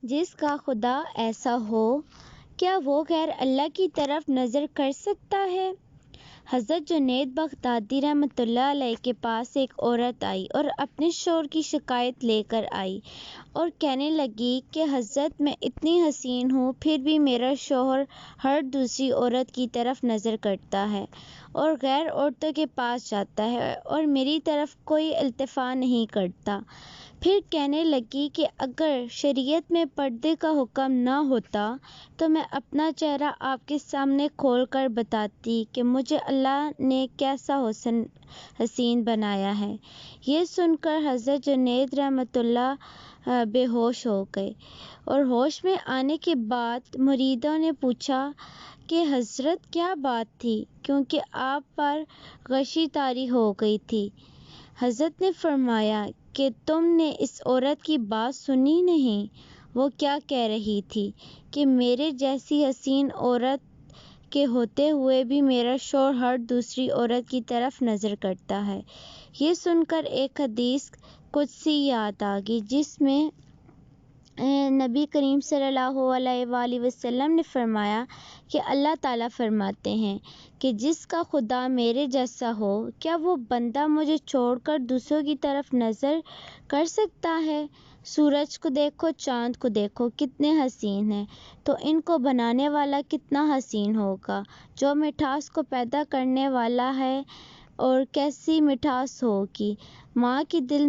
جس کا خدا ایسا ہو، کیا وہ غیر اللہ کی طرف نظر کر سکتا ہے؟ حضرت جنید بغدادی رحمۃ اللہ علیہ کے پاس ایک عورت آئی اور اپنے شوہر کی شکایت لے کر آئی اور کہنے لگی کہ حضرت میں اتنی حسین ہوں پھر بھی میرا شوہر ہر دوسری عورت کی طرف نظر کرتا ہے اور غیر عورتوں کے پاس جاتا ہے اور میری طرف کوئی التفات نہیں کرتا۔ پھر کہنے لگی کہ اگر شریعت میں پردے کا حکم نہ ہوتا تو میں اپنا چہرہ آپ کے سامنے کھول کر بتاتی کہ مجھے اللہ نے کیسا حسین بنایا ہے۔ یہ سن کر حضرت جنید رحمۃ اللہ بے ہوش ہو گئے اور ہوش میں آنے کے بعد مریدوں نے پوچھا کہ حضرت کیا بات تھی، کیونکہ آپ پر غشی طاری ہو گئی تھی۔ حضرت نے فرمایا کہ تم نے اس عورت کی بات سنی نہیں؟ وہ کیا کہہ رہی تھی کہ میرے جیسی حسین عورت کے ہوتے ہوئے بھی میرا شوہر ہر دوسری عورت کی طرف نظر کرتا ہے۔ یہ سن کر ایک حدیث قدسی یاد آ گئی جس میں نبی کریم صلی اللہ علیہ وآلہ وسلم نے فرمایا کہ اللہ تعالیٰ فرماتے ہیں کہ جس کا خدا میرے جیسا ہو، کیا وہ بندہ مجھے چھوڑ کر دوسروں کی طرف نظر کر سکتا ہے؟ سورج کو دیکھو، چاند کو دیکھو، کتنے حسین ہیں، تو ان کو بنانے والا کتنا حسین ہوگا، جو مٹھاس کو پیدا کرنے والا ہے اور کیسی مٹھاس ہوگی۔ ماں کی دل